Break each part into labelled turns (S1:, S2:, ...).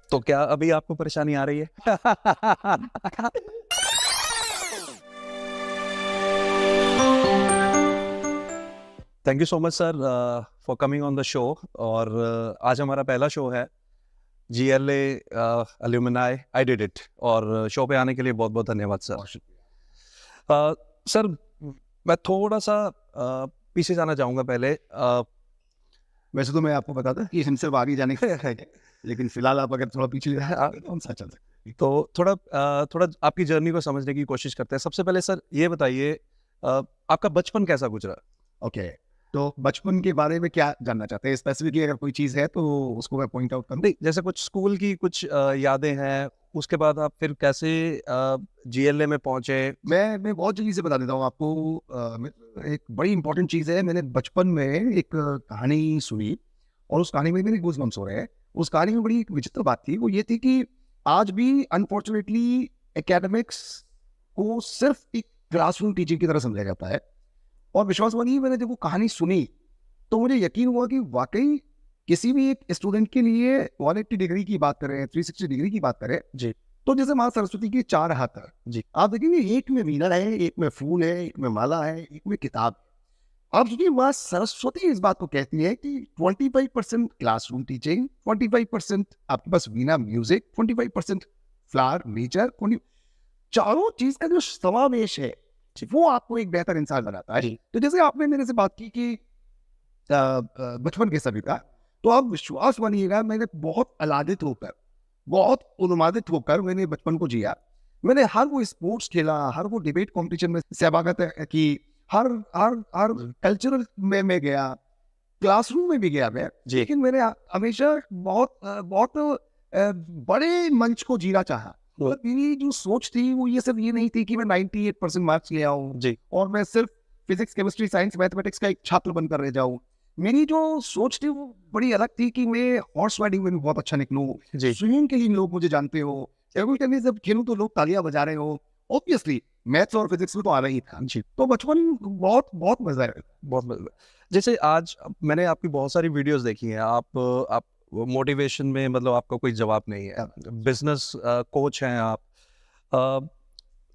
S1: तो क्या अभी आपको परेशानी आ रही है? Thank you so much sir for coming on the show. और आज हमारा पहला शो है GLA अलुमिनाई आई डिड इट, और शो पे आने के लिए बहुत बहुत धन्यवाद सर। सर मैं थोड़ा सा पीछे जाना चाहूँगा पहले।
S2: वैसे तो मैं आपको बताता कि हमसे आगे जाने का है, लेकिन फिलहाल आप अगर थोड़ा पीछे कौन सा चल सकता है
S1: तो थोड़ा आपकी जर्नी को समझने की कोशिश करते हैं। सबसे पहले सर ये बताइए आपका बचपन कैसा गुजरा?
S2: ओके, तो बचपन के बारे में क्या जानना चाहते हैं स्पेसिफिकली? अगर कोई चीज़ है तो उसको मैं पॉइंट आउट करूँ।
S1: नहीं, जैसे कुछ स्कूल की कुछ यादें हैं, उसके बाद आप फिर कैसे GLA में पहुंचे?
S2: मैं बहुत जल्दी से बता देता हूँ आपको। एक बड़ी इंपॉर्टेंट चीज़ है, मैंने बचपन में एक कहानी सुनी और उस कहानी में मेरे गूज़बम्प्स हो रहे हैं। उस कहानी में बड़ी एक विचित्र बात थी, वो ये थी कि आज भी अनफॉर्चुनेटली एकेडमिक्स को सिर्फ एक क्लासरूम टीचिंग की तरह समझा जाता है। और विश्वास मानिए, मैंने जब वो कहानी सुनी तो मुझे यकीन हुआ कि वाकई किसी भी एक स्टूडेंट के लिए 180 डिग्री की बात करें, 360 डिग्री की बात करें
S1: जी,
S2: तो जैसे माँ सरस्वती की 4 हाथ है
S1: जी,
S2: आप देखेंगे, एक में वीणा है, एक में फूल है, एक में माला है, एक में किताब है। आप सोचिए, माँ सरस्वती इस बात को कहती है कि 25% क्लासरूम टीचिंग, 25% आपके पास वीणा म्यूजिक, 25% फ्लावर नेचर, चारों चीज का जो समावेश है वो आपको एक बेहतर इंसान बनाता है। तो जैसे आपने मेरे से बात की कि बचपन के सभी का, तो आप विश्वास मानिएगा, मैंने बहुत आह्लादित होकर, बहुत उन्मादित होकर मैंने बचपन को जिया। मैंने हर वो स्पोर्ट्स खेला, हर वो डिबेट कंपटीशन में सहभागिता की, हर हर हर कल्चरल में गया, क्लासरूम में भी गया मैं। लेकिन मैंने हमेशा बहुत बड़े मंच को जीना चाहा। मतलब मेरी जो सोच थी वो ये सिर्फ ये नहीं थी कि मैं 98% मार्क्स ले आऊं
S1: जी,
S2: और मैं सिर्फ फिजिक्स, केमिस्ट्री, साइंस, मैथमेटिक्स का एक छात्र बनकर रह जाऊं। मेरी जो सोच थी वो बड़ी अलग थी कि मैं हॉर्स राइडिंग में भी बहुत अच्छा निकलूं,
S1: जी,
S2: स्विमिंग के लिए लोग मुझे जानते हो, टेबल टेनिस जब खेलूं तो लोग तालियां बजा रहे हो। ऑब्वियसली मैथ्स और फिजिक्स में तो आ रही था।
S1: जी,
S2: तो बचपन बहुत बहुत मजा आया।
S1: बहुत मजा। जैसे आज मैंने आपकी बहुत सारी वीडियोस देखी हैं, आप मोटिवेशन में मतलब आपका कोई जवाब नहीं है, बिजनेस कोच हैं आप। अ,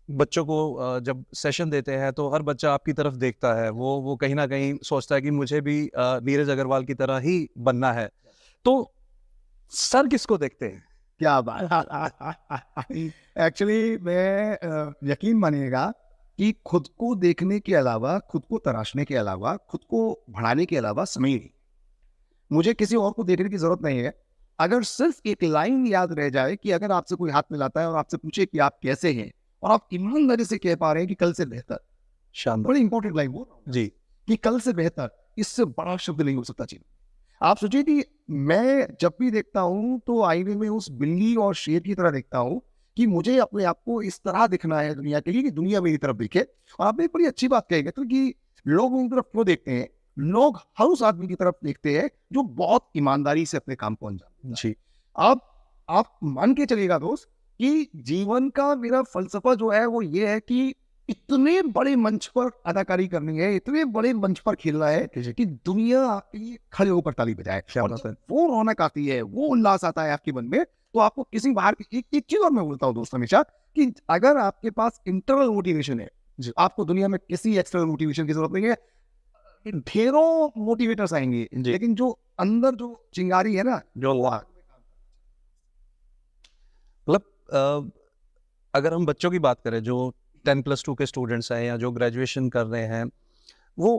S1: बच्चों को जब सेशन देते हैं तो हर बच्चा आपकी तरफ देखता है, वो कहीं ना कहीं सोचता है कि मुझे भी नीरज अग्रवाल की तरह ही बनना है। तो सर किसको देखते हैं?
S2: क्या बात। एक्चुअली मैं यकीन मानिएगा कि खुद को देखने के अलावा, खुद को तराशने के अलावा, खुद को बढ़ाने के अलावा समय नहीं। मुझे किसी और को देखने की जरूरत नहीं है। अगर सिर्फ एक लाइन याद रह जाए कि अगर आपसे कोई हाथ मिलाता है और आपसे पूछे कि आप कैसे हैं, और आप ईमानदारी से कह पा रहे हैं कि कल से बेहतर,
S1: शानदार।
S2: बड़ी इंपॉर्टेंट लाइन वो
S1: जी,
S2: कि कल से बेहतर, इससे बड़ा शब्द नहीं हो सकता चीज। आप सोचिए कि मैं जब भी देखता हूं तो आईने में उस बिल्ली और शेर की तरह देखता हूं कि मुझे अपने आप को इस तरह दिखना है दुनिया के लिए कि दुनिया मेरी तरफ देखे। और आपने एक बड़ी अच्छी बात कही तो कि लोग उनकी तरफ क्यों देखते हैं? लोग हर उस आदमी की तरफ देखते हैं जो बहुत ईमानदारी से अपने काम को अंजाम देता है।
S1: जी,
S2: आप मान के चलिएगा दोस्त कि जीवन का मेरा फलसफा जो है वो ये है कि इतने बड़े मंच पर अदाकारी करनी है, इतने बड़े मंच पर खेलना है कि दुनिया आपके लिए खड़े होकर ताली बजाए।
S1: क्या
S2: और
S1: बात है।
S2: जब वो रौनक आती है, वो उल्लास आता है आपके मन में, तो आपको किसी बाहर की एक चीज और मैं बोलता हूँ दोस्त हमेशा कि अगर आपके पास इंटरनल मोटिवेशन है,
S1: जी,
S2: आपको दुनिया में किसी एक्सटर्नल मोटिवेशन की जरूरत नहीं है। ढेरों मोटिवेटर्स आएंगे,
S1: जी,
S2: लेकिन जो अंदर जो चिंगारी है ना,
S1: जो मतलब अगर हम बच्चों की बात करें जो 10+2 के स्टूडेंट्स हैं या जो ग्रेजुएशन कर रहे हैं, वो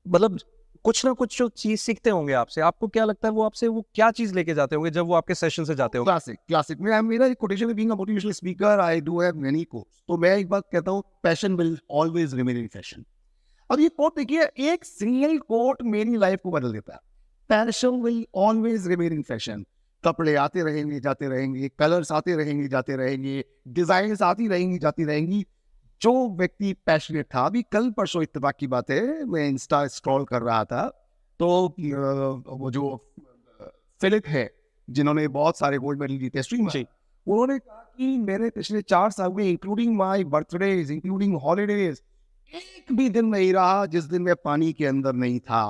S1: मतलब कुछ ना कुछ जो चीज सीखते होंगे आपसे। आपको क्या लगता है वो आपसे वो क्या चीज लेके जाते होंगे जब वो आपके सेशन से जाते होंगे?
S2: क्लासिक में मेरा एक कोटेशन है, being a motivational speaker I do have many quotes. तो मैं एक बात कहता हूँ, passion will always remain in fashion. और ये कोट देखिए, एक सिंगल कोट मेरी लाइफ को बदल देता है। Passion will always remain in fashion. कपड़े आते रहेंगे जाते रहेंगे, कलर्स आते रहेंगे जाते रहेंगे, डिजाइन आती रहेंगी जाती रहेंगी। जो व्यक्ति पैशनेट था, अभी कल परसों इत्तेफाक की बात है, मैं इंस्टा स्क्रॉल कर रहा था तो वो जो फिलिप है जिन्होंने बहुत सारे गोल्ड मेडल जीते हिस्ट्री में,
S1: जी,
S2: उन्होंने कहा कि मेरे पिछले 4 साल में, including my birthdays, including holidays, एक भी दिन नहीं रहा जिस दिन मैं पानी के अंदर नहीं था।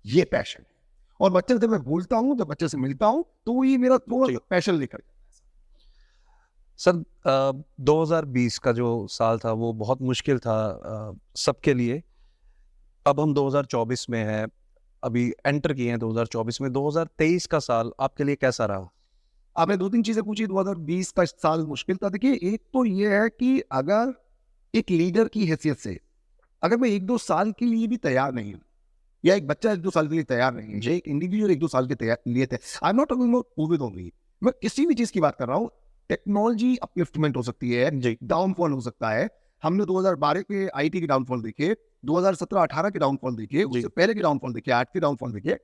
S2: ये पैशन है। और बच्चे से मैं बोलता हूँ, जब बच्चे से मिलता हूँ, तो ये मेरा थोड़ा पैशन लेकर।
S1: सर 2020 का जो साल था वो बहुत मुश्किल था सबके लिए। अब हम 2024 में हैं, अभी एंटर किए हैं 2024 में। 2023 का साल आपके लिए कैसा रहा?
S2: आपने 2-3 चीजें पूछी। 2020 का साल मुश्किल था। देखिए, एक तो ये है कि अगर एक लीडर की हैसियत से अगर मैं 1-2 साल के लिए भी तैयार नहीं हूँ, या एक बच्चा 1-2 साल के लिए तैयार नहीं है, एक इंडिविजुअल 1-2 साल के लिए I am not talking about Covid only, मैं किसी भी चीज की बात कर रहा हूँ। टेक्नोलॉजी अपलिफ्टमेंट हो सकती है, डाउनफॉल हो सकता है। हमने 2012 के आईटी के डाउनफॉल देखे, 2017-18 के डाउनफॉल देखे, उससे पहले के डाउनफॉल देखे, 8 के डाउनफॉल देखे।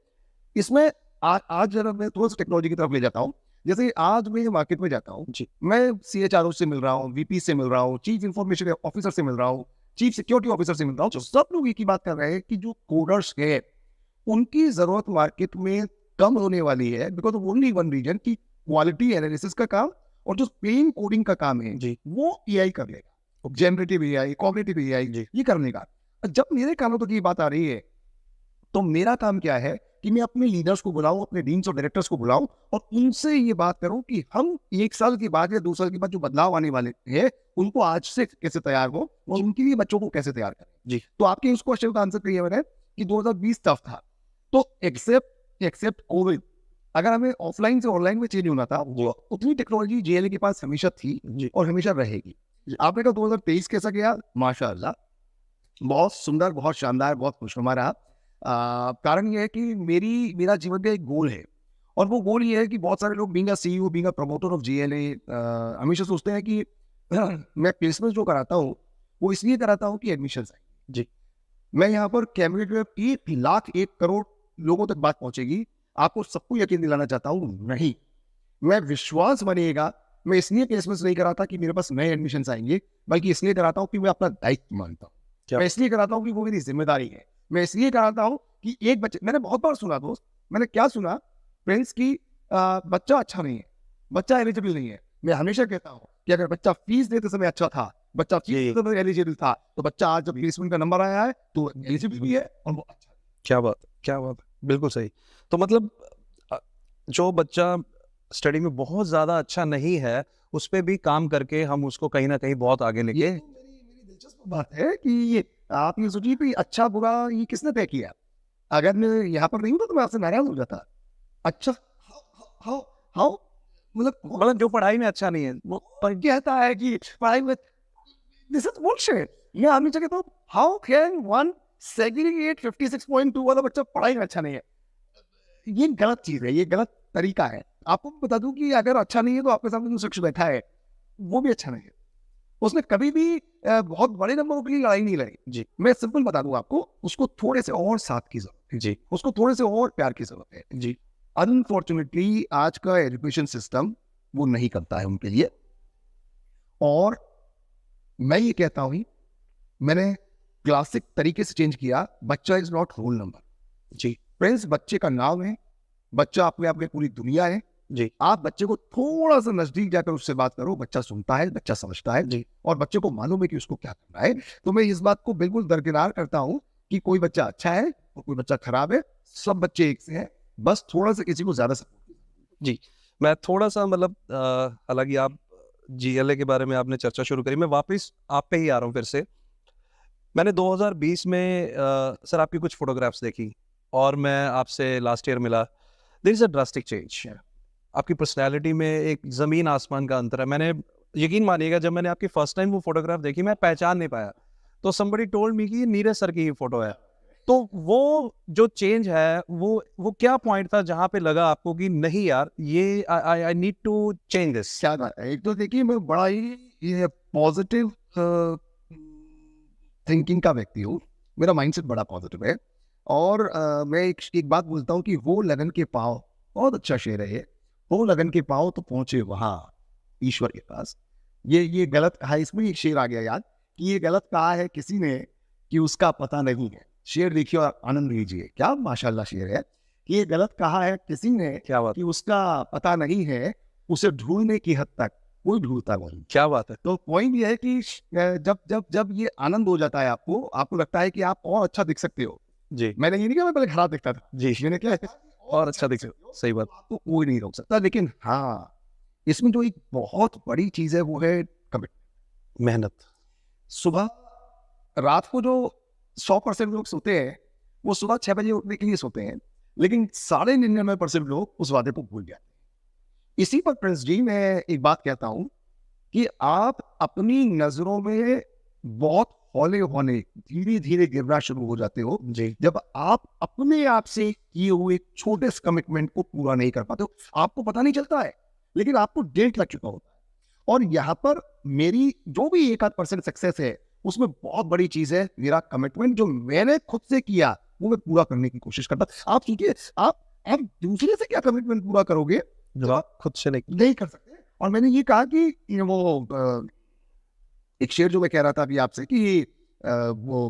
S2: इसमें आज जरा मैं थोड़ा सा टेक्नोलॉजी की तरफ ले जाता हूँ। जैसे आज मैं मार्केट में जाता हूँ, मैं CHRO से मिल रहा हूँ, VP से मिल रहा हूँ, चीफ इंफॉर्मेशन ऑफिसर से मिल रहा हूँ, चीफ सिक्योरिटी ऑफिसर से मिल रहा हूँ, तो सब लोग एक ही बात कर रहे हैं कि जो कोडर्स है उनकी जरूरत मार्केट में कम होने वाली है, because of only one reason कि क्वालिटी एनालिसिस का काम और जो प्लेन कोडिंग का काम है वो AI कर लेगा, जनरेटिव AI, कॉग्निटिव AI ये करने का। जब मेरे कानों तक ये बात आ रही है, तो मेरा काम क्या है कि मैं अपने लीडर्स को बुलाऊं, अपने डीन्स और डायरेक्टर्स को बुलाऊं और उनसे ये बात करूं कि हम 1 साल के बाद या 2 साल के बाद जो बदलाव आने वाले हैं उनको आज से कैसे तैयार हो और उनके लिए बच्चों को कैसे तैयार करें। तो आपके इस क्वेश्चन का आंसर किया मैंने कि 2020 टफ था। तो एक्सेप्ट कोविड, अगर हमें ऑफलाइन से ऑनलाइन में चेंज होना था, उतनी टेक्नोलॉजी JLA के पास हमेशा थी और हमेशा रहेगी। आपने कहा 2023 कैसा गया? माशाअल्लाह, बहुत सुंदर, बहुत शानदार, बहुत खुशनुमा रहा। कारण ये है कि मेरा जीवन का एक गोल है, और वो गोल ये है कि बहुत सारे लोग being a CEO, being a promoter of JLA हमेशा सोचते हैं कि मैं प्लेसमेंट जो कराता हूँ वो इसलिए कराता हूँ कि एडमिशंस आए। मैं यहाँ पर कैमरे पे 1 लाख 1 करोड़ लोगों तक बात पहुंचेगी, आपको सबको यकीन दिलाना चाहता हूँ, नहीं, मैं विश्वास बनेगा, मैं इसलिए प्लेसमेंट नहीं कराता कि मेरे पास नए एडमिशंस आएंगे, बल्कि इसलिए कराता हूँ कि मैं अपना दायित्व मानता हूँ। मैं इसलिए कराता हूँ कि वो मेरी जिम्मेदारी है। मैं इसलिए कराता हूँ कि एक बच्चे, मैंने बहुत बार सुना दोस्त, मैंने क्या सुना फ्रेंड्स की बच्चा अच्छा नहीं है, बच्चा एलिजिबल नहीं है। मैं हमेशा कहता हूँ कि अगर बच्चा फीस देते समय अच्छा था, बच्चा फीस देते समय एलिजिबल था, तो बच्चा आज जब प्लेसमेंट का नंबर आया है तो एलिजिबल भी है और वो अच्छा है।
S1: क्या बात है, बिल्कुल सही। तो मतलब जो बच्चा स्टडी में बहुत ज्यादा अच्छा नहीं है, उस पे भी काम करके हम उसको कहीं ना कहीं बहुत आगे लेके।
S2: मेरी दिलचस्प बात है कि ये आप ये सोचिए कि अच्छा बुरा ये किसने तय किया? अगर मैं यहाँ पर नहीं होता तो मैं आपसे नाराज हो जाता। अच्छा, हाउ हाउ
S1: मतलब जो पढ़ाई में अच्छा नहीं है वो
S2: कहता है कि पढ़ाई में, दिस इज बुलशिट। मैं हमेशा कहता हूँ, हाउ कैन वन सेग्रीगेट 56.2 वाला बच्चा पढ़ाई में अच्छा नहीं है? ये गलत चीज है, ये गलत तरीका है। आपको बता दूं कि अगर अच्छा नहीं है तो आपके सामने जो शख्स बैठा है वो भी अच्छा नहीं है। उसने कभी भी बहुत बड़े नंबरों के लिए लड़ाई नहीं लड़ी। मैं सिंपल बता दूं आपको, उसको थोड़े से और साथ की जरूरत है, उसको थोड़े से और प्यार की जरूरत है। अनफॉर्चुनेटली आज का एजुकेशन सिस्टम वो नहीं करता है उनके लिए। और मैं ये कहता हूं, मैंने क्लासिक तरीके से चेंज किया, बच्चा is not roll number. Friends, बच्चे का नाम है, बच्चा अपने आप में पूरी दुनिया है। आप बच्चे को थोड़ा सा नजदीक जाकर उससे बात करो, बच्चा सुनता है, बच्चा समझता है और बच्चे को मालूम है कि उसको क्या करना है। तो मैं इस बात को बिल्कुल दरकिनार करता हूं कि कोई बच्चा अच्छा है और कोई बच्चा खराब है, सब बच्चे एक से हैं, बस थोड़ा सा किसी को ज्यादा सपोर्ट।
S1: मैं थोड़ा सा मतलब हालांकि आप JLA के बारे में आपने चर्चा शुरू करी, मैं वापस आप पे ही आ रहा हूँ फिर से। मैंने 2020 में सर आपकी कुछ फोटोग्राफ्स देखी और मैं आपसे लास्ट ईयर मिला। There is a drastic change, आपकी पर्सनैलिटी में एक ज़मीन आसमान का अंतर है। मैंने, यकीन मानिएगा, जब मैंने आपकी फर्स्ट टाइम वो फोटोग्राफ देखी मैं पहचान नहीं पाया, तो somebody told me कि ये नीरज सर की ही फोटो है। तो वो जो चेंज है वो क्या पॉइंट था जहां पे लगा आपको कि नहीं यार, ये I need to change this?
S2: क्या बात है, एक तो देखिए मैं बड़ा ही पॉजिटिव थिंकिंग का व्यक्ति हूँ, मेरा माइंडसेट बड़ा पॉजिटिव है। और मैं एक बात बोलता हूँ कि वो लगन के पाँव, बहुत अच्छा शेर है ये, वो लगन के पाँव तो पहुंचे वहां ईश्वर के पास। ये गलत कहा, इसमें एक शेर आ गया याद कि ये गलत कहा है किसी ने कि उसका पता नहीं है। शेर देखिए और आनंद लीजिए, क्या माशाल्लाह शेर है कि ये गलत कहा है किसी ने कि उसका पता नहीं है, उसे ढूंढने की हद तक कोई ढूंढता नहीं।
S1: क्या बात है।
S2: तो पॉइंट ये है कि जब जब जब ये आनंद हो जाता है आपको लगता है कि आप और अच्छा दिख सकते हो। मैंने ये नहीं कहा मैं पहले खराब दिखता था, मैंने क्या
S1: और अच्छा दिखे, सही बात।
S2: आपको कोई नहीं रोक सकता। लेकिन हाँ, इसमें जो एक बहुत बड़ी चीज है वो है कमिटमेंट।
S1: मेहनत।
S2: सुबह रात को जो 100% लोग सोते हैं वो सुबह 6 बजे उठने के लिए सोते हैं, लेकिन 99.5% लोग उस वादे को भूल जाते हैं। इसी पर प्रिंस जी मैं एक बात कहता हूं कि आप अपनी नजरों में बहुत हौले हौले धीरे धीरे गिरना शुरू हो जाते हो
S1: जी।
S2: जब आप अपने आप से किए हुए छोटे से कमिटमेंट को पूरा नहीं कर पाते हो। आपको पता नहीं चलता है, लेकिन आपको डेट लग चुका होता है। और यहाँ पर मेरी जो भी 1% सक्सेस है उसमें बहुत बड़ी चीज है मेरा कमिटमेंट, जो मैंने खुद से किया वो मैं पूरा करने की कोशिश करता। आप सोचिए, आप दूसरे से क्या कमिटमेंट पूरा करोगे
S1: जब आप खुद से नहीं।
S2: नहीं कर सकते। और मैंने ये कहा कि वो एक शेर जो मैं कह रहा था अभी आपसे कि वो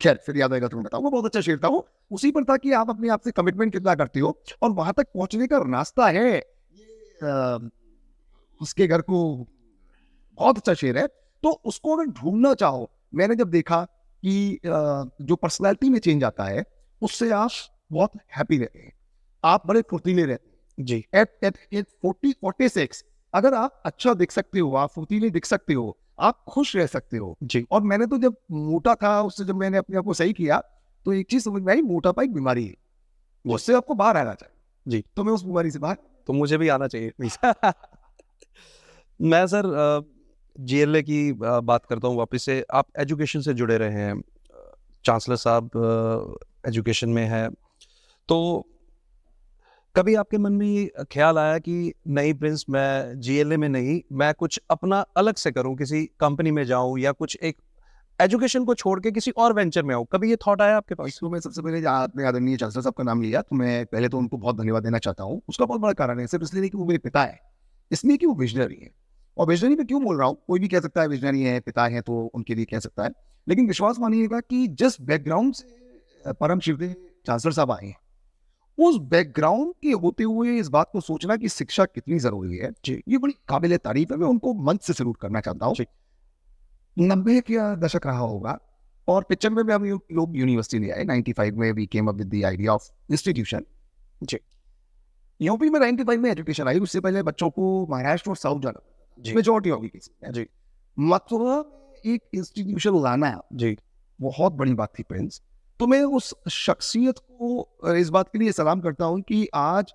S2: खैर फिर याद आएगा तो मैं बताऊँ, वो बहुत अच्छा शेर था। वो उसी पर था कि आप अपने आप से कमिटमेंट कितना करते हो और वहां तक पहुंचने का रास्ता है ये उसके घर को। बहुत अच्छा शेर है। तो उसको अगर ढूंढना चाहो, मैंने जब देखा कि जो पर्सनैलिटी में चेंज आता है उससे आप बहुत हैप्पी रहते हैं, आप बड़े फुर्तीले रहते हैं।
S1: जी।
S2: एट 46 अगर आप अच्छा दिख सकते हो, आप फुर्तीले दिख सकते हो, आप खुश रह सकते हो।
S1: जी।
S2: और मैंने तो जब मोटा था उससे जब मैंने अपने आप को सही किया तो एक चीज समझ में आई, मोटापा एक बीमारी है, उससे आपको बाहर आना चाहिए।
S1: जी।
S2: तो मैं उस बीमारी से बाहर।
S1: तो मुझे भी आना चाहिए प्लीज। मैं सर जीएलए की बात करता हूँ वापस से। आप एजुकेशन से जुड़े रहे हैं, चांसलर साहब एजुकेशन में है, तो कभी आपके मन में ये ख्याल आया कि नहीं प्रिंस, मैं जीएलए में नहीं, मैं कुछ अपना अलग से करूं, किसी कंपनी में जाऊं या कुछ एक एजुकेशन को छोड़ के किसी और वेंचर में आऊं? कभी ये थॉट आया आपके पास?
S2: तो मैं सबसे पहले आपने आदरणीय चांसलर साहब का नाम लिया तो मैं पहले तो उनको बहुत धन्यवाद देना चाहता हूँ। उसका बहुत बड़ा कारण है, सिर्फ इसलिए नहीं कि वो मेरे पिता है, इसलिए कि वो विजनरी है। और विजनरी में क्यों बोल रहा हूँ, कोई भी कह सकता है विजनरी है, पिता है, तो उनके लिए कह सकता है। लेकिन विश्वास मानिएगा कि जिस बैकग्राउंड से परम श्रीमती चांसलर साहब आए हैं, उस बैकग्राउंड के होते हुए इस बात को सोचना कि शिक्षा कितनी जरूरी है,
S1: जी।
S2: ये बड़ी काबिल तारीफ है। मैं उनको मंच से सैल्यूट करना चाहता हूँ।
S1: जी।
S2: 90 का दशक रहा होगा और 95 में हम लोग यूनिवर्सिटी ले आए। 95 में we came up with the idea of institution.
S1: जी।
S2: यूपी में 95 में एजुकेशन आई, उससे पहले बच्चों को महाराष्ट्र और साउथ जाना
S1: जी।
S2: मेजोरिटी होगी किसी।
S1: जी।
S2: मथुरा में एक इंस्टीट्यूशन लाना
S1: जी।
S2: बहुत बड़ी बात थी प्रिंस। तो मैं उस शख्सियत को इस बात के लिए सलाम करता हूं कि आज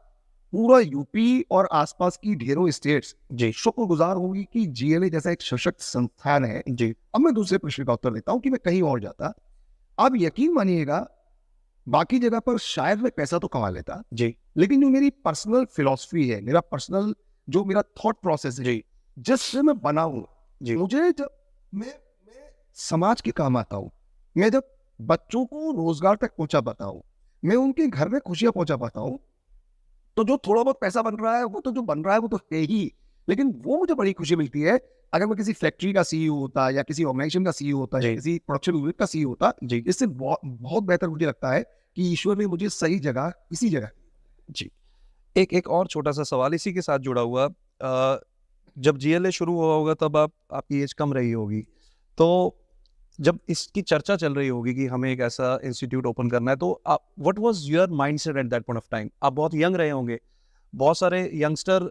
S2: पूरा यूपी और आसपास की ढेरों स्टेट्स
S1: जी।
S2: शुक्रगुजार होंगी कि जीएलए जैसा एक सशक्त संस्थान है।
S1: जी।
S2: अब मैं दूसरे प्रश्न का उत्तर देता हूं कि मैं कहीं और जाता, आप यकीन मानिएगा बाकी जगह पर शायद मैं पैसा तो कमा लेता,
S1: जी।
S2: लेकिन जो मेरी पर्सनल फिलॉसफी है, मेरा पर्सनल जो मेरा थॉट प्रोसेस है,
S1: जी।
S2: जिससे मैं बना हूं,
S1: जी।
S2: मुझे जब मैं समाज के काम आता हूं, मैं जब बच्चों को रोजगार तक पहुंचा पाता हूं, मैं उनके घर में खुशियां पहुंचा पाता हूं, तो जो थोड़ा बहुत पैसा बन रहा है वो तो जो बन रहा है वो तो है ही, लेकिन वो मुझे बड़ी खुशी मिलती है। अगर मैं किसी फैक्ट्री का सीईओ होता या किसी ऑर्गेनाइजेशन का सीईओ होता या
S1: जी।
S2: किसी प्रोडक्शन यूनिट का सीईओ होता,
S1: जी।
S2: इससे बहुत बहुत बेहतर मुझे लगता है कि ईश्वर ने मुझे सही जगह इसी जगह।
S1: जी। एक और छोटा सा सवाल इसी के साथ जुड़ा हुआ। जब जीएलए शुरू हुआ होगा तब आपकी एज कम रही होगी, तो जब इसकी चर्चा चल रही होगी कि हमें एक ऐसा इंस्टीट्यूट ओपन करना है, तो what was your mindset at that point of time? आप बहुत यंग रहे होंगे, बहुत सारे यंगस्टर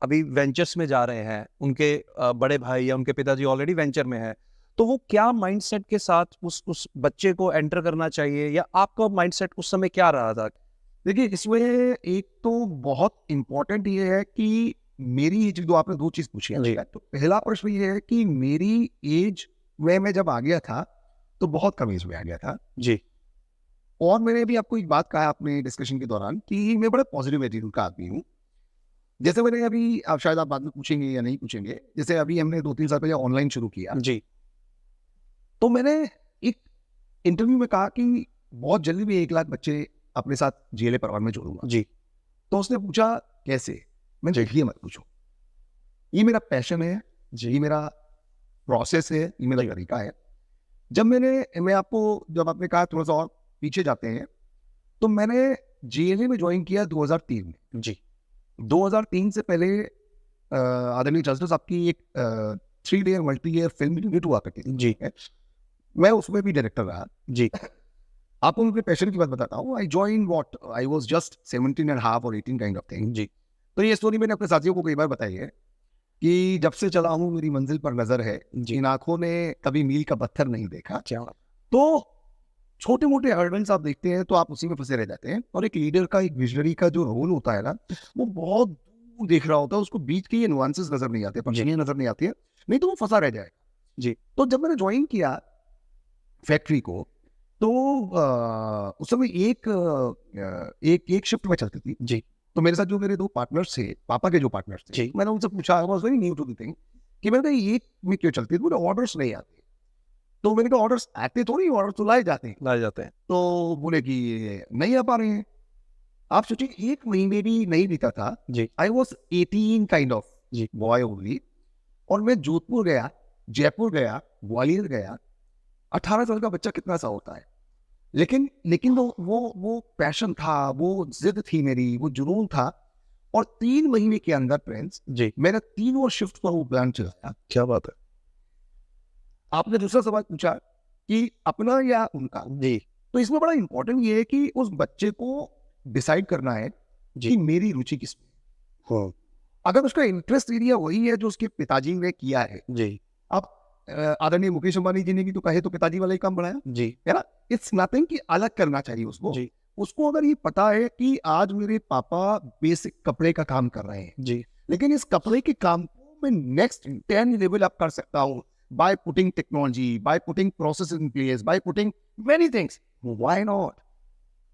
S1: अभी वेंचर्स में जा रहे हैं, उनके बड़े भाई या उनके पिताजी ऑलरेडी वेंचर में हैं, तो वो क्या माइंडसेट के साथ उस बच्चे को एंटर करना चाहिए, या आपका माइंडसेट उस समय क्या रहा था?
S2: देखिए, इसमें एक तो बहुत इंपॉर्टेंट ये है कि मेरी एज, जो आपने दो चीज पूछी
S1: जी।
S2: है, तो पहला प्रश्न ये है कि मेरी एज में मैं जब आ गया था तो बहुत कम एज में आ गया था।
S1: जी।
S2: और मैंने भी आपको एक बात कहा अपने डिस्कशन के दौरान कि मैं बड़ा पॉजिटिव एटीट्यूड का आदमी हूँ। जैसे मैंने अभी, आप शायद आप बाद में पूछेंगे या नहीं पूछेंगे, जैसे अभी हमने 2-3 साल पहले ऑनलाइन शुरू किया,
S1: जी।
S2: तो मैंने एक इंटरव्यू में कहा कि बहुत जल्दी मैं 1 लाख बच्चे अपने साथ जीएलए परिवार में जोड़ूंगा।
S1: जी।
S2: तो उसने पूछा कैसे? मैंने कहा, ये मत पूछो, ये मेरा पैशन है, ये मेरा प्रोसेस है, ये मेरा तरीका है। मैं आपको, जब आपने कहा थोड़ा सा और पीछे जाते हैं, तो मैंने जीएलए में ज्वाइन किया 2003 में।
S1: जी।
S2: 2003 से पहले आदरणीय चांसलर साहब की एक 3 layer multi year film unit हुआ करती थी।
S1: जी।
S2: मैं उसमें भी डायरेक्टर रहा।
S1: जी।
S2: आपको अपने पैशन की बात बताता हूँ. I join what I was just 17 and half और 18 काइंड ऑफ थिंग.
S1: जी
S2: तो ये स्टोरी मैंने अपने साथियों को कई बार बताई है कि जब से चला हूँ मेरी मंजिल पर नजर है,
S1: जी
S2: इन आंखों ने कभी मील का पत्थर नहीं देखा.
S1: क्या
S2: तो छोटे मोटे हर्डल्स आप देखते हैं तो आप उसी में फंसे रह जाते हैं. और एक लीडर का, एक विजनरी का जो रोल होता है ना, वो बहुत दूर देख रहा होता है. उसको बीच के ये नुआंसेस नजर नहीं आते, परेशानियां नजर नहीं आती है, नहीं तो वो फंसा रह जाएगा.
S1: जी
S2: तो जब मैंने ज्वाइन किया फैक्ट्री को, तो उस समय एक शिफ्ट में चलती थी.
S1: जी
S2: तो मेरे साथ जो मेरे दो पार्टनर्स थे, पापा के जो पार्टनर्स थे,
S1: जी
S2: मैंने उनसे पूछा, I was very new to the thing, कि मैंने कहा ये में क्यों चलती है, तो बोले ऑर्डर्स नहीं आते. तो मैंने कहा ऑर्डर्स आते थोड़ी, ऑर्डर तो लाए जाते हैं.
S1: लाए जाते हैं
S2: तो बोले कि नहीं आ पा रहे हैं. आप सोचिए, एक महीने भी नहीं बीता था,
S1: जी
S2: आई वॉज 18 काइंड ऑफ
S1: जी
S2: बॉय ओनली, और मैं जोधपुर गया, जयपुर गया, ग्वालियर गया. 18 साल का बच्चा कितना सा होता है, लेकिन वो पैशन था, वो जिद थी मेरी, वो जुनून था. और 3 महीने के अंदर फ्रेंड्स,
S1: जी
S2: मैंने तीनों शिफ्ट पर वो प्लान चलाया.
S1: क्या बात है
S2: आपने दूसरा सवाल पूछा कि अपना या उनका,
S1: जी
S2: तो इसमें बड़ा इंपॉर्टेंट ये है कि उस बच्चे को डिसाइड करना है
S1: जी
S2: कि मेरी रुचि किसमें.
S1: हाँ
S2: अगर उसका इंटरेस्ट एरिया वही है जो उसके पिताजी ने किया है.
S1: जी
S2: अब आदरणीय मुकेश अंबानी जी ने भी तो कहे तो पिताजी वाला ही काम बढ़ाया
S1: जी
S2: है ना. इट्स नथिंग कि अलग करना चाहिए उसको.
S1: जी
S2: उसको अगर ये पता है कि आज मेरे पापा बेसिक कपड़े का काम कर रहे हैं,
S1: जी
S2: लेकिन इस कपड़े के काम को मैं नेक्स्ट 10 लेवल अप कर सकता हूँ, by putting technology, by putting process in place, by putting many things, why not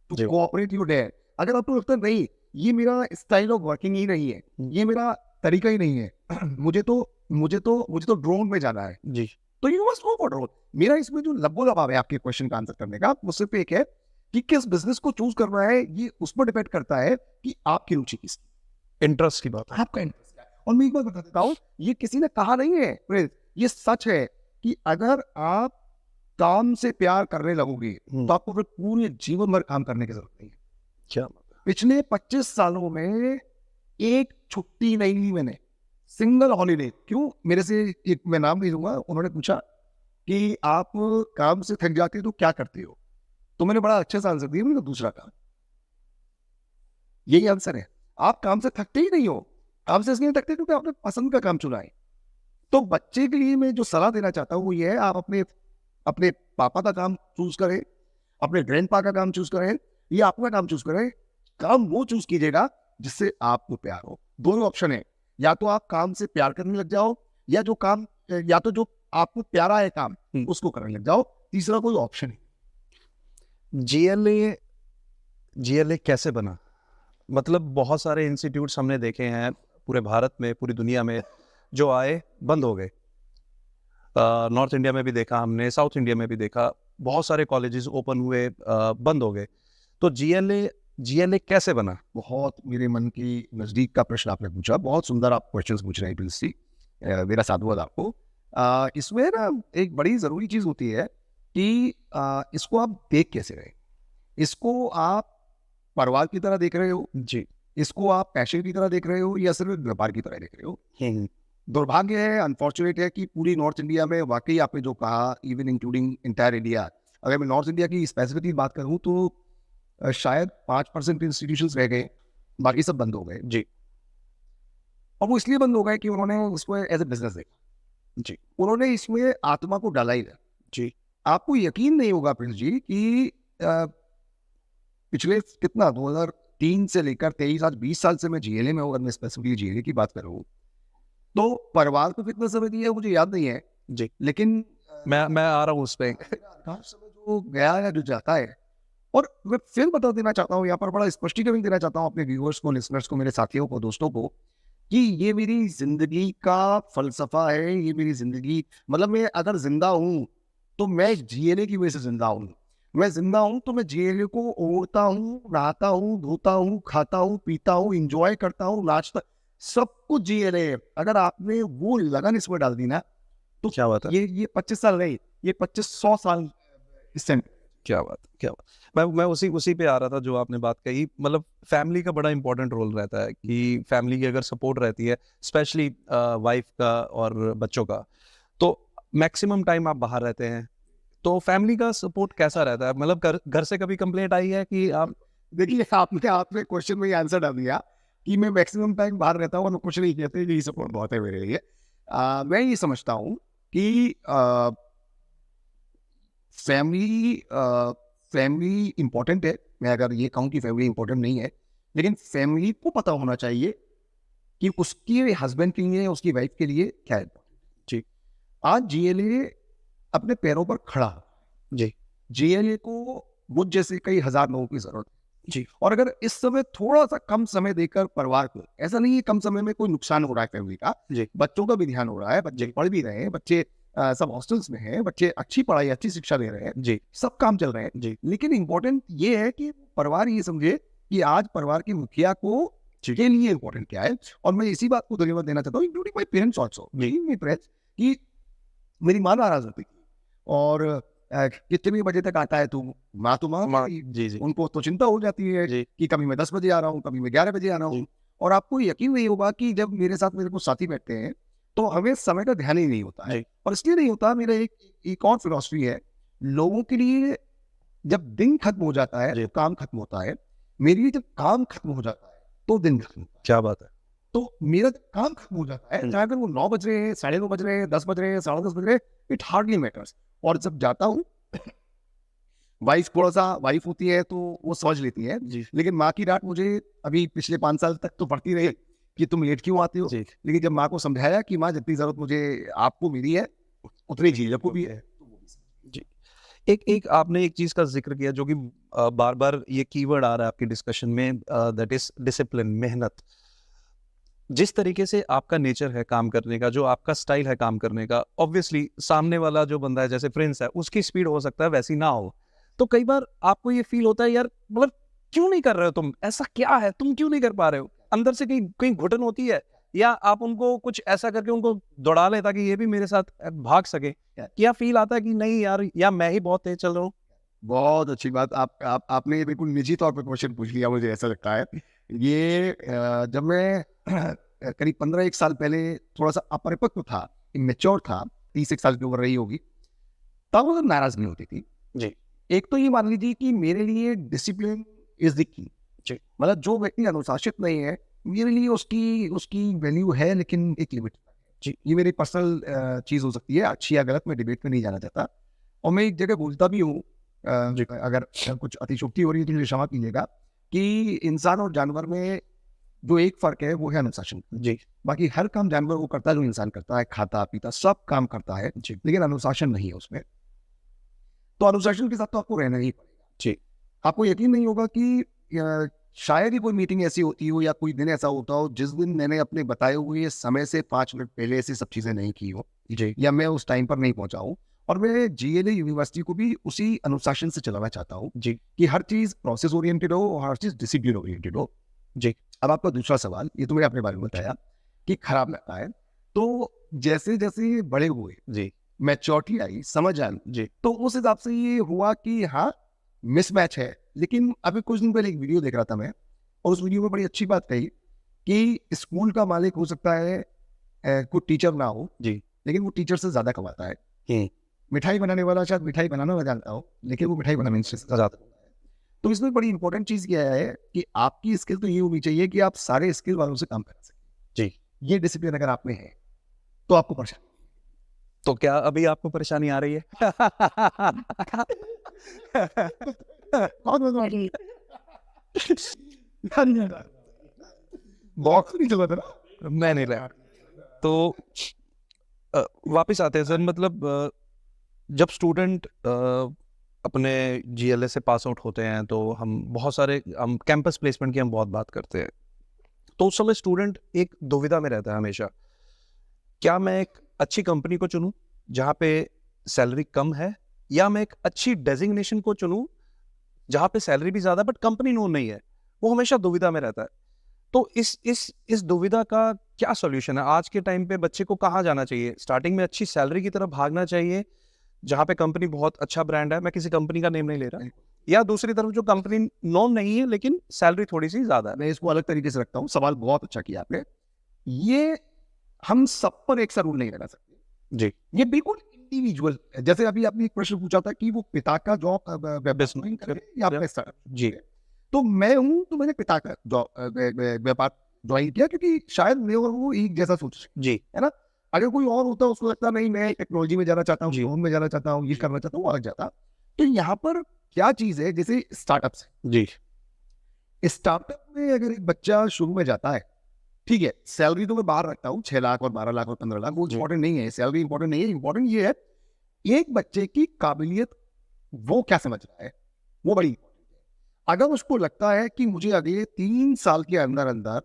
S1: जी
S2: टू कोऑपरेट योर डैड. अगर आपको लगता है नहीं, ये मेरा स्टाइल ऑफ वर्किंग ही नहीं है, ये मेरा तरीका ही नहीं है, मुझे तो ड्रोन में जाना है,
S1: जी
S2: तो you must go for drone. मेरा इसमें जो लब्बो लबाव है आपके क्वेश्चन का आंसर करने का, वो सिर्फ एक है कि किस बिजनेस को चूज करना है, ये उस पर डिपेंड करता है कि आपकी रुचि किस,
S1: इंटरेस्ट की बात है
S2: आपका इंटरेस्ट क्या है. और मैं एक बात बता देता हूँ, ये किसी ने कहा नहीं है प्रिंस, ये सच है कि अगर आप काम से प्यार करने लगोगे तो आपको फिर पूरे जीवन भर काम करने की जरूरत नहीं है.
S1: क्या बात है
S2: पिछले 25 सालों में एक छुट्टी नहीं ली मैंने, सिंगल हॉलीडे. क्यों? मेरे से एक, मैं नाम नहीं दूंगा, उन्होंने पूछा कि आप काम से थक जाते हो तो क्या करते हो, तो मैंने बड़ा अच्छा सा आंसर दिया, मैंने कहा दूसरा काम. यही आंसर है. आप काम से थकते ही नहीं हो, काम से इसलिए थकते क्योंकि आपने पसंद का काम चुना है. तो बच्चे के लिए मैं जो सलाह देना चाहता हूँ वो ये है, आप अपने अपने पापा का काम चूज करें, अपने ग्रैंडपा का काम चूज करें, या आपका काम चूज करें. काम वो चूज कीजिएगा जिससे आपको प्यार हो. दोनों ऑप्शन है, या तो आप काम से प्यार करने लग जाओ, या तो जो आपको प्यारा है काम, उसको करने लग जाओ. तीसरा कोई ऑप्शन है.
S1: जीएलए जीएलए कैसे बना? मतलब बहुत सारे इंस्टीट्यूट्स हमने देखे हैं पूरे भारत में, पूरी दुनिया में, जो आए बंद हो गए. नॉर्थ इंडिया में भी देखा हमने, साउथ इंडिया में भी देखा, बहुत सारे कॉलेजेस ओपन हुए, बंद हो गए. तो जीएलए कैसे बना?
S2: बहुत मेरे मन की नजदीक का प्रश्न आपने पूछा. बहुत सुंदर आप क्वेश्चंस पूछ रहे हैं प्रिंस जी. मेरा साधुवाद आपको. इसमें ना एक बड़ी जरूरी चीज होती है कि इसको आप देख कैसे रहे. इसको आप परिवार की तरह देख रहे हो,
S1: जी
S2: इसको आप पैशन की तरह देख रहे हो, या सिर्फ व्यापार की तरह देख रहे हो. दुर्भाग्य है, अनफॉर्चुनेट है कि पूरी नॉर्थ इंडिया में, वाकई आपने जो कहा, इवन इंक्लूडिंग इंटायर इंडिया, अगर मैं नॉर्थ इंडिया की स्पेसिफिकली बात करूं तो शायद 5% इंस्टीट्यूशंस रह गए, बाकी सब बंद हो गए.
S1: जी
S2: और वो इसलिए बंद हो गए कि उन्होंने उसको एज ए बिजनेस देखा.
S1: जी
S2: उन्होंने इसमें आत्मा को डाला ही नहीं.
S1: जी
S2: आपको यकीन नहीं होगा प्रिंस जी कि पिछले कितना 2003 से लेकर 23 आज 20 साल से मैं जीएलए में हूँ. अगर मैं स्पेसिफिकली जीएलए की बात करूँ तो परिवार को कितना समय दिया मुझे याद नहीं है,
S1: जी
S2: लेकिन
S1: मैं आ रहा हूँ उस पे.
S2: अधिकांश समय जो गया है, जो जाता है. और मैं फिर बता देना चाहता हूँ, यहाँ पर बड़ा स्पष्टीकरण देना चाहता हूँ अपने व्यूअर्स को, लिसनर्स को, मेरे साथियों को, दोस्तों को, कि ये मेरी जिंदगी का फलसफा है. ये मेरी जिंदगी, मतलब मैं अगर जिंदा हूँ तो मैं जीएलए की वजह से जिंदा हूँ. मैं जिंदा हूँ तो मैं जीएलए को ओढ़ता हूँ, नहाता हूँ, धोता हूँ, खाता हूँ, पीता हूँ, इंजॉय करता हूँ, नाचता, सब कुछ जीएलए है. अगर आपने वो लगन इसमें डाल दी ना, तो
S1: क्या बात है,
S2: ये 25 साल नहीं, ये 2500 साल इससे.
S1: क्या बात. मैं उसी पे आ रहा था जो आपने बात कही. मतलब फैमिली का बड़ा इंपॉर्टेंट रोल रहता है कि फैमिली की अगर सपोर्ट रहती है, स्पेशली वाइफ का और बच्चों का, तो मैक्सिमम टाइम आप बाहर रहते हैं. तो फैमिली का सपोर्ट कैसा रहता है? मतलब घर से कभी कंप्लेंट आई है कि आप
S2: देखिए, आपने क्वेश्चन में ही आंसर डाल दिया कि मैं मैक्सिमम टाइम बाहर रहता हूँ और कुछ नहीं कहते, यही सपोर्ट बहुत है मेरे लिए। मैं ये समझता हूँ कि फैमिली इम्पोर्टेंट है। मैं अगर ये कहूँ कि फैमिली इम्पोर्टेंट नहीं है, लेकिन फैमिली को पता होना चाहिए कि उसके हस्बैंड के लिए, उसकी वाइफ के लिए क्या है।
S1: जी।
S2: आज जीएलए अपने पैरों पर खड़ा है।
S1: जी।
S2: जीएलए को मुझ जैसे कई हजार लोगों की जरूरत है।
S1: जी।
S2: और अगर इस समय थोड़ा सा कम समय देकर परिवार को, ऐसा नहीं है कम समय में कोई नुकसान हो रहा है फैमिली का,
S1: जी।
S2: बच्चों का भी ध्यान हो रहा है, बच्चे पढ़ भी रहे हैं, बच्चे सब हॉस्टल्स में हैं, बच्चे अच्छी पढ़ाई, अच्छी शिक्षा ले रहे हैं,
S1: जी।
S2: सब काम चल रहे हैं।
S1: जी।
S2: लेकिन इंपॉर्टेंट ये है कि परिवार ये समझे कि आज परिवार के मुखिया को
S1: जी।
S2: के लिए इंपॉर्टेंट क्या है। और मैं इसी बात को धन्यवाद देना चाहता हूँ, इंक्लूडिंग माई पेरेंट्स ऑल्सो, कि मेरी माँ नाराज होती थी और कितने बजे तक आता है तू, माँ तो माँ,
S1: जी। जी।
S2: उनको तो चिंता हो जाती है
S1: जी।
S2: कि कभी मैं 10 बजे आ रहा हूँ, कभी मैं 11 बजे आ रहा हूँ। और आपको यकीन नहीं होगा कि जब मेरे साथ मेरे को साथी बैठते हैं तो हमें समय का ध्यान ही नहीं होता है।
S1: जी।
S2: और इसलिए नहीं होता, मेरा एक और फिलॉसफी है, लोगों के लिए जब दिन खत्म हो जाता है तो काम खत्म होता है, मेरे लिए जब काम खत्म हो जाता है तो दिन खत्म होता है।
S1: क्या बात है।
S2: तो मेरा जब काम खत्म हो जाता है, चाहे अगर वो 9 बज रहे हैं, 9:30 बज रहे हैं, 10 बज रहे हैं, 10:30 बज रहे हैं, इट हार्डली मैटर्स। और जब जाता हूँ, वाइफ होती है तो वो समझ लेती है, लेकिन माँ की डांट मुझे अभी पिछले 5 साल तक तो पड़ती रही कि तुम लेट क्यों आते हो। लेकिन जब माँ को समझाया कि माँ जितनी जरूरत मुझे आपको मिली है उतनी झील को भी है।
S1: जी। एक आपने एक चीज का जिक्र किया जो कि बार बार ये कीवर्ड आ रहा है आपकी डिस्कशन में, दैट इज डिसिप्लिन, मेहनत। जिस तरीके से आपका नेचर है काम करने का, जो आपका स्टाइल है काम करने का, ऑब्वियसली सामने वाला जो बंदा है, जैसे प्रिंस है, उसकी स्पीड हो सकता है वैसी ना हो। तो कई बार आपको ये फील होता है यार, मतलब क्यों नहीं कर रहे हो तुम, ऐसा क्या है, तुम क्यों नहीं कर पा रहे हो? अंदर से कहीं कहीं घुटन होती है, या आप उनको कुछ ऐसा करके उनको दौड़ा ले ताकि ये भी मेरे साथ भाग सके? क्या फील आता है कि नहीं यार, या मैं ही बहुत तेज चल रहा हूँ?
S2: बहुत अच्छी बात, आपने ये बिल्कुल निजी तौर पे क्वेश्चन पूछ लिया, मुझे ऐसा लगता है। ये जब मैं करीब 15-1 साल पहले थोड़ा सा अपरिपक्व था, इमेच्योर था, 30 साल की उम्र रही होगी, तब वो नाराज नहीं होती थी।
S1: जी।
S2: एक तो ये मान लीजिए कि मेरे लिए डिसिप्लिन इज द की।
S1: जी।
S2: मतलब जो व्यक्ति अनुशासित नहीं है, मेरे लिए उसकी वैल्यू है, लेकिन एक लिमिट।
S1: जी।
S2: ये मेरी पर्सनल चीज हो सकती है, अच्छी या गलत मैं डिबेट में नहीं जाना चाहता। और मैं एक जगह बोलता भी हूँ, अगर कुछ अतिशोक्ति हो रही है तो मुझे क्षमा कीजिएगा, कि इंसान और जानवर में जो एक फर्क है वो है अनुशासन।
S1: जी।
S2: बाकी हर काम जानवर वो करता है जो इंसान करता है, खाता पीता सब काम करता है, लेकिन अनुशासन नहीं है उसमें। तो अनुशासन के साथ तो आपको रहना ही पड़ेगा।
S1: जी।
S2: आपको यकीन नहीं होगा कि शायद ही कोई मीटिंग ऐसी होती हो या कोई दिन ऐसा होता हो जिस दिन मैंने अपने बताए हुए समय से 5 मिनट पहले से सब चीजें नहीं की हो, या मैं उस टाइम पर नहीं पहुंचा हूं। और मैं जीएलए यूनिवर्सिटी को भी उसी अनुशासन से चलाना चाहता हूँ कि हर चीज प्रोसेस ओरिएंटेड हो और हर चीज डिसिप्लिन ओरिएंटेड हो।
S1: जी।
S2: अब आपका दूसरा सवाल, ये तो मैंने अपने बारे में बताया कि खराब लगता है। तो जैसे जैसे बड़े हुए, मैच्योरिटी आई, समझ आई, तो उस हिसाब से ये हुआ कि हाँ मिसमैच है। लेकिन अभी कुछ दिन पहले एक वीडियो देख रहा था मैं, और उस वीडियो में बड़ी अच्छी बात कही कि स्कूल का मालिक हो सकता है कोई टीचर ना हो, लेकिन वो टीचर से ज्यादा कमाता है। मिठाई बनाने वाला शायद मिठाई बनाना ना जानता हो, लेकिन वो मिठाई बनाने से ज्यादा। तो इसमें बड़ी इंपॉर्टेंट चीज क्या है कि आपकी स्किल तो ये होनी चाहिए कि आप सारे स्किल वालों से काम कर सकें। ये डिसिप्लिन अगर आप में है तो आपको परेशानी।
S1: तो क्या अभी आपको परेशानी आ रही है?
S2: बहुत नहीं चला था ना,
S1: मैं नहीं लगा। तो वापिस आते हैं सर, मतलब जब स्टूडेंट अपने जीएलए से पास आउट होते हैं तो हम कैंपस प्लेसमेंट की हम बहुत बात करते हैं। तो उस समय स्टूडेंट एक दुविधा में रहता है हमेशा, क्या मैं एक अच्छी कंपनी को चुनूं जहां पे सैलरी कम है, या मैं एक अच्छी डेजिग्नेशन को चुनूं जहां पे सैलरी भी ज्यादा बट कंपनी नोन नहीं है? वो हमेशा दुविधा में रहता है। तो इस दुविधा का क्या सॉल्यूशन है? आज के टाइम पे बच्चे को कहाँ जाना चाहिए? स्टार्टिंग में अच्छी सैलरी की तरफ भागना चाहिए जहां पे कंपनी बहुत अच्छा ब्रांड है, मैं किसी कंपनी का नेम नहीं ले रहा, या दूसरी तरफ जो कंपनी नोन नहीं है लेकिन सैलरी थोड़ी सी ज्यादा है?
S2: मैं इसको अलग तरीके से रखता हूँ। सवाल बहुत अच्छा किया आपने। ये हम सब पर एक सा रूल नहीं लगा सकते।
S1: जी।
S2: ये बिल्कुल इंडिविजुअल, जैसे अभी आपने एक प्रश्न पूछा था कि वो पिता का जॉब
S1: Business
S2: करे या अपना स्टार्टअप,
S1: जी
S2: तो मैं हूँ तो मैंने पिता का व्यापार ज्वाइन किया क्योंकि शायद मैं और वो एक जैसा सोच रहे
S1: जी
S2: हैं, है ना। अगर कोई और होता उसको लगता नहीं मैं टेक्नोलॉजी में जाना चाहता हूँ,
S1: जी
S2: ड्रोन में जाना चाहता हूँ, ये करना चाहता हूँ, वो अलग जाता। तो यहाँ पर क्या चीज है, जैसे स्टार्टअप्स,
S1: जी
S2: स्टार्टअप में अगर एक बच्चा शुरू में जाता है, ठीक है, सैलरी तो मैं बाहर रखता हूँ, 6 लाख और 12 लाख और 15 लाख, वो
S1: जी
S2: इंपॉर्टेंट नहीं है, सैलरी इंपॉर्टेंट नहीं है, इंपॉर्टेंट ये है एक बच्चे की काबिलियत, वो क्या समझ रहा है, वो बड़ी important है। अगर उसको लगता है कि मुझे अगले 3 साल के अंदर अंदर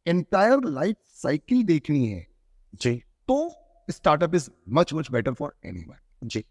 S2: एंटायर लाइफ साइकिल देखनी है,
S1: जी
S2: तो startup is much much better for anyone.
S1: जी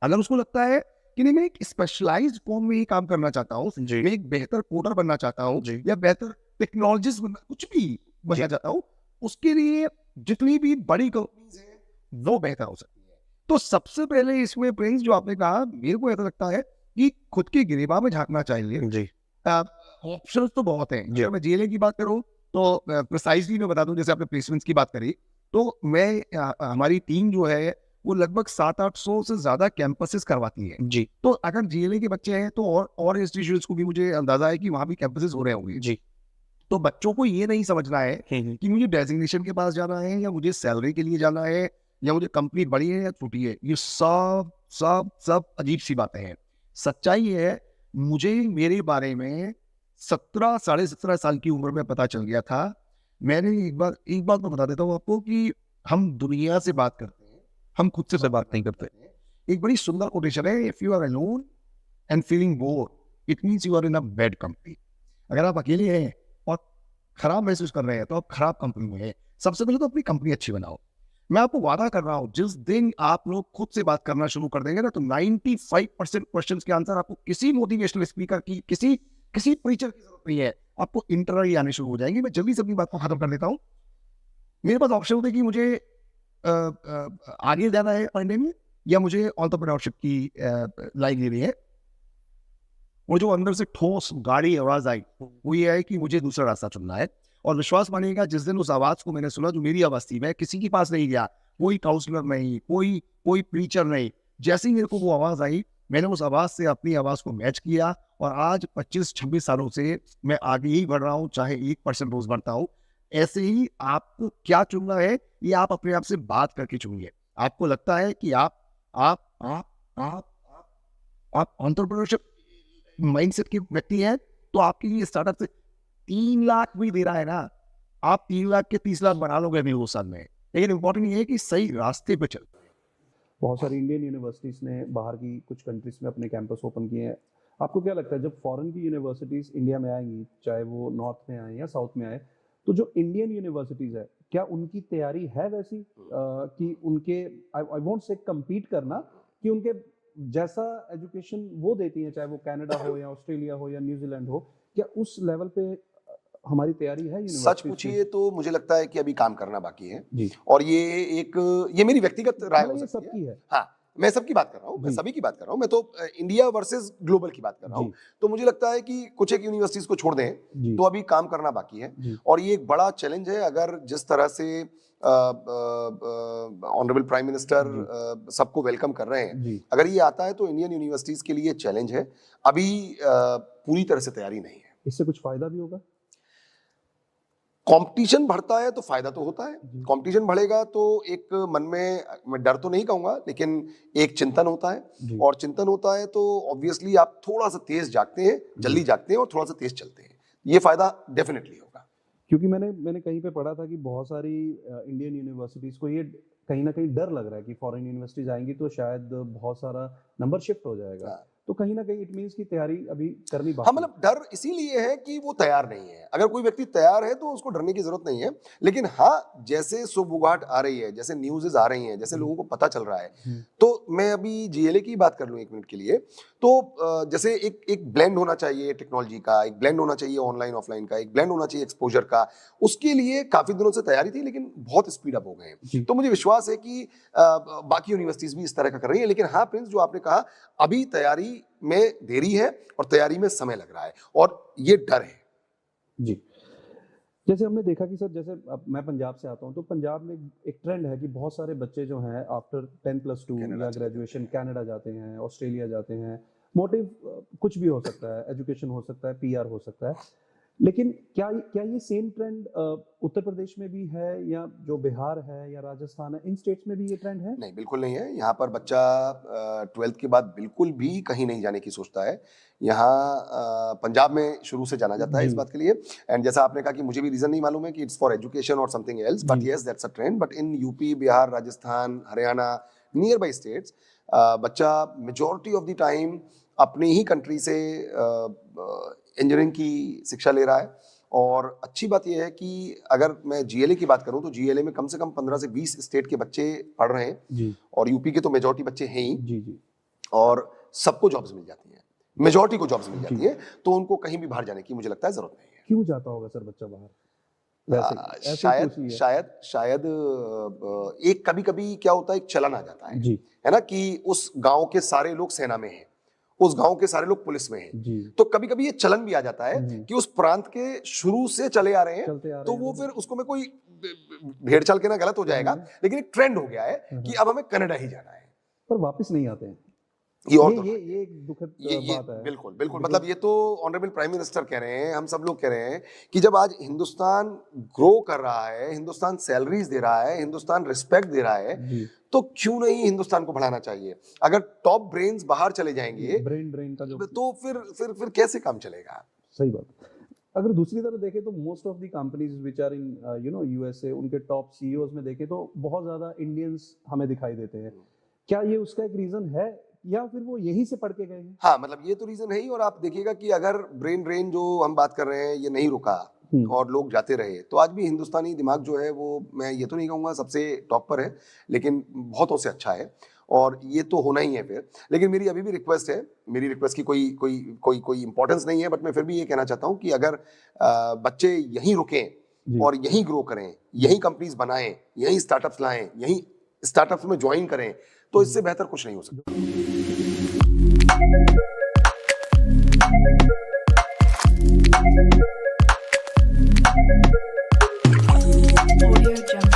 S2: अगर उसको लगता है कि नहीं मैं एक स्पेशलाइज्ड फॉर्म में ही काम करना चाहता हूँ,
S1: जी
S2: मैं एक बेहतर कोडर बनना चाहता हूँ
S1: जी
S2: या बेहतर टेक्नोलॉजिस्ट बनना, कुछ भी बनना चाहता हूँ, उसके लिए जितनी भी बड़ी कंपनीज हैं वो बेहतर हो सकती है। तो सबसे पहले इसमें प्रिंस जो आपने कहा, मेरे को ऐसा लगता है कि खुद की गिरेबान में झांकना चाहिए।
S1: जी
S2: ऑप्शंस तो बहुत हैं।
S1: जी
S2: अगर मैं जीएलए की बात करूं तो प्रिसाइजली मैं बता दूं, जैसे आपने प्लेसमेंट्स की बात करी, तो हमारी टीम जो है वो लगभग 700-800 से ज्यादा कैंपसेस करवाती है।
S1: जी
S2: तो अगर जीएलए के बच्चे हैं तो और इंस्टीट्यूट्स को भी मुझे अंदाजा है कि वहां भी कैंपसेस हो रहे होंगे।
S1: जी
S2: तो बच्चों को ये नहीं समझना है
S1: हम्म,
S2: कि मुझे डेजिग्नेशन के पास जाना है या मुझे सैलरी के लिए जाना है या मुझे कंपनी बड़ी है या छोटी है, ये सब सब सब अजीब सी बातें हैं। सच्चाई है, मुझे मेरे बारे में 17 17.5 साल की उम्र में पता चल गया था। मैंने एक बात मैं बता देता हूँ आपको कि हम दुनिया से बात करते हैं, हम खुद से
S1: से बात
S2: करना
S1: नहीं करते
S2: चाहते हैं। एक बड़ी सुंदर कोटेशन है, if you are alone and feeling bore it means you are in a bad company. अगर आप अकेले हैं और खराब महसूस कर रहे हैं तो आप खराब कंपनी में हैं। सबसे पहले तो अपनी कंपनी अच्छी बनाओ। मैं आपको वादा कर रहा हूं, जिस दिन आप लोग खुद से बात करना शुरू कर देंगे ना, तो 95% क्वेश्चंस के आंसर आपको किसी मोटिवेशनल स्पीकर की, किसी प्रीचर की जरूरत नहीं है, आपको इंटरनली आने शुरू हो जाएंगे। मैं जल्दी से अपनी बात को खत्म कर देता हूँ। मेरे पास ऑप्शन होते कि मुझे आगे जाना है पढ़ने में या मुझे एंटरप्रेन्योरशिप की लाइन लेनी है। वो जो अंदर से ठोस गाड़ी आवाज आई वो ये है कि मुझे दूसरा रास्ता चुनना है। और विश्वास मानिएगा, जिस दिन उस आवाज को मैंने सुना जो मेरी आवाज थी, मैं किसी के पास नहीं गया, कोई काउंसलर नहीं, कोई प्रीचर नहीं, जैसे ही मेरे को वो आवाज आई, मैंने उस आवाज से अपनी आवाज को मैच किया और आज 25-26 सालों से मैं आगे ही बढ़ रहा हूँ, चाहे 1% रोज बढ़ता हूँ। ऐसे ही आपको क्या चुनना है ये आप अपने आप से बात करके चुनिए। आपको लगता है कि आप एंटरप्रेन्योरशिप माइंडसेट के व्यक्ति हैं, तो आपके लिए स्टार्टअप से 3 लाख भी दे रहा है ना, आप 3 लाख के 30 लाख बना लोगे अभी 2 साल में। लेकिन इंपॉर्टेंट ये है कि सही रास्ते पे चल।
S3: बहुत सारी इंडियन यूनिवर्सिटीज़ ने बाहर की कुछ कंट्रीज़ में अपने कैंपस ओपन किए हैं। आपको क्या लगता है जब फॉरेन की यूनिवर्सिटीज़ इंडिया में आएंगी, चाहे वो नॉर्थ में आए या साउथ में आए, तो जो इंडियन यूनिवर्सिटीज़ है क्या उनकी तैयारी है वैसी कि उनके आई वोंट से कम्पीट करना, कि उनके जैसा एजुकेशन वो देती हैं, चाहे वो कनाडा हो या ऑस्ट्रेलिया हो या न्यूजीलैंड हो, क्या उस लेवल पे हमारी तैयारी है
S4: सच
S3: यूनिवर्सिटीज़ की?
S4: पूछिए तो मुझे लगता है कि अभी काम करना बाकी है।
S3: जी,
S4: और ये मेरी व्यक्तिगत राय हो
S3: मतलब ये
S4: सकती है।
S3: सबकी है।
S4: हाँ, मैं सबकी बात कर रहा हूँ, मैं
S3: जी।
S4: सभी की बात कर रहा हूँ। मैं तो इंडिया वर्सेस ग्लोबल की बात कर रहा हूँ।
S3: जी,
S4: तो मुझे लगता है कि कुछ एक यूनिवर्सिटीज को छोड़ दें
S3: जी,
S4: तो अभी काम करना बाकी है।
S3: जी,
S4: और ये एक बड़ा चैलेंज है। अगर जिस तरह से ऑनरेबल प्राइम मिनिस्टर सबको वेलकम कर रहे हैं,
S3: जी,
S4: अगर ये आता है तो इंडियन यूनिवर्सिटीज के लिए चैलेंज है। अभी पूरी तरह से तैयारी नहीं है।
S3: इससे कुछ फायदा भी होगा?
S4: कंपटीशन बढ़ता है तो फायदा तो होता है।
S3: जी,
S4: कंपटीशन बढ़ेगा तो एक मन में, मैं डर तो नहीं कहूंगा, लेकिन एक चिंतन होता है।
S3: जी,
S4: और चिंतन होता है तो ऑब्वियसली आप थोड़ा सा तेज जागते हैं, जल्दी जागते हैं और थोड़ा सा तेज चलते हैं। ये फायदा डेफिनेटली होगा।
S3: क्योंकि मैंने कहीं पे पढ़ा था कि बहुत सारी इंडियन यूनिवर्सिटीज़ को ये कहीं न कहीं डर लग रहा है कि फॉरेन यूनिवर्सिटीज़ आएँगी तो शायद बहुत सारा नंबर शिफ्ट हो जाएगा।
S4: हाँ।
S3: तो कहीं न कहीं इट मीन्स की तैयारी अभी करनी
S4: हाँ,
S3: बाकी है।
S4: मतलब डर इसीलिए है कि वो तैयार नहीं है। अगर कोई व्यक्ति तैयार है तो उसको डरने की जरूरत नहीं है। लेकिन हाँ, जैसे सुगबुगाहट आ रही है, जैसे न्यूज़ेस आ रही हैं, जैसे लोगों को पता चल रहा है, तो मैं अभी जीएलए की बात कर लूं 1 मिनट के लिए, तो जैसे एक ब्लेंड होना चाहिए टेक्नोलॉजी का, एक ब्लेंड होना चाहिए ऑनलाइन ऑफलाइन का, एक ब्लेंड होना चाहिए एक्सपोजर का। उसके लिए काफी दिनों से तैयारी थी, लेकिन बहुत स्पीड अप हो गए
S3: जी।
S4: हैं। तो मुझे विश्वास है कि बाकी यूनिवर्सिटीज भी इस तरह का कर रही है। लेकिन हाँ प्रिंस, जो आपने कहा, अभी तैयारी में देरी है और तैयारी में समय लग रहा है और ये डर है।
S3: जी। जैसे हमने देखा कि सर, जैसे अब मैं पंजाब से आता हूँ, तो पंजाब में एक ट्रेंड है कि बहुत सारे बच्चे जो हैं आफ्टर 10+2
S4: कनाडा
S3: या
S4: चले
S3: ग्रेजुएशन कनाडा जाते हैं, ऑस्ट्रेलिया जाते हैं। मोटिव कुछ भी हो सकता है, एजुकेशन हो सकता है, पीआर हो सकता है। लेकिन क्या ये सेम ट्रेंड उत्तर प्रदेश में भी है, या जो बिहार है या राजस्थान है, इन स्टेट्स में भी ये ट्रेंड है?
S4: नहीं, बिल्कुल नहीं है। यहाँ पर बच्चा 12th के बाद बिल्कुल भी कहीं नहीं जाने की सोचता है। यहाँ पंजाब में शुरू से जाना जाता है इस
S3: जी।
S4: बात के लिए। एंड जैसा आपने कहा कि मुझे भी रीज़न नहीं मालूम है कि इट्स फॉर एजुकेशन और समथिंग एल्स, बट
S3: जी।
S4: Yes that's a trend. But in UP, Bihar, Rajasthan, Haryana, near by states बच्चा मेजॉरिटी ऑफ द टाइम अपनी ही कंट्री से इंजीनियरिंग की शिक्षा ले रहा है। और अच्छी बात यह है कि अगर मैं जीएलए की बात करूं तो जीएलए में कम से कम 15 से 20 स्टेट के बच्चे पढ़ रहे हैं,
S3: जी
S4: और यूपी के तो मेजॉरिटी बच्चे हैं ही,
S3: जी जी
S4: और सबको जॉब्स मिल जाती हैं, मेजॉरिटी को जॉब्स मिल
S3: जी।
S4: जाती है। तो उनको कहीं भी बाहर जाने की मुझे लगता है जरूरत नहीं है।
S3: क्यों जाता होगा सर बच्चा बाहर? वैसे ऐसे ही
S4: शायद
S3: पूछ लिया।
S4: शायद शायद एक कभी कभी क्या होता है, एक चलन आ जाता
S3: जी
S4: है ना, कि उस गांव के सारे लोग सेना में हैं, उस गांव के सारे लोग पुलिस में हैं।
S3: जी
S4: तो कभी कभी ये चलन भी आ जाता है कि उस प्रांत के शुरू से चले आ रहे हैं,
S3: चलते आ रहे
S4: तो
S3: हैं
S4: वो
S3: लोग।
S4: फिर उसको में कोई भेड़ चाल के ना गलत हो जाएगा, लेकिन एक ट्रेंड हो गया है कि अब हमें कनाडा ही जाना है।
S3: पर वापस नहीं आते हैं।
S4: ये और
S3: ये एक दुखद
S4: ये
S3: बात है।
S4: बिल्कुल बिल्कुल, मतलब ये तो ऑनरेबल प्राइम मिनिस्टर कह रहे हैं, हम सब लोग कह रहे हैं कि जब आज हिंदुस्तान ग्रो कर रहा है, हिंदुस्तान सैलरीज दे रहा है, हिंदुस्तान रिस्पेक्ट दे रहा है,
S3: जी
S4: तो क्यों नहीं हिंदुस्तान को बढ़ाना चाहिए। अगर टॉप ब्रेन्स बाहर चले जाएंगे
S3: ब्रेन ड्रेन का जो
S4: तो फिर कैसे काम चलेगा।
S3: सही बात। अगर दूसरी तरफ देखें तो most of the companies which are in USA, उनके टॉप सीईओज में देखें तो बहुत ज्यादा इंडियंस हमें दिखाई देते हैं। क्या ये उसका एक रीजन है, या फिर वो यहीं से पढ़ के गए हैं?
S4: हाँ, मतलब ये तो रीजन है ही। और आप देखिएगा कि अगर ब्रेन ड्रेन जो हम बात कर रहे हैं ये नहीं रुका और लोग जाते रहे, तो आज भी हिंदुस्तानी दिमाग जो है वो, मैं ये तो नहीं कहूँगा सबसे टॉप पर है, लेकिन बहुतों से अच्छा है, और ये तो होना ही है फिर। लेकिन मेरी अभी भी रिक्वेस्ट है, मेरी रिक्वेस्ट की कोई कोई कोई कोई इंपॉर्टेंस नहीं है, बट मैं फिर भी ये कहना चाहता हूँ कि अगर बच्चे यहीं रुकें और यहीं ग्रो करें, यहीं कंपनीज बनाएं, यहीं स्टार्टअप्स लाएं, यहीं स्टार्टअप्स में ज्वाइन करें, तो इससे बेहतर कुछ नहीं हो सकता।
S5: Audio Jungle.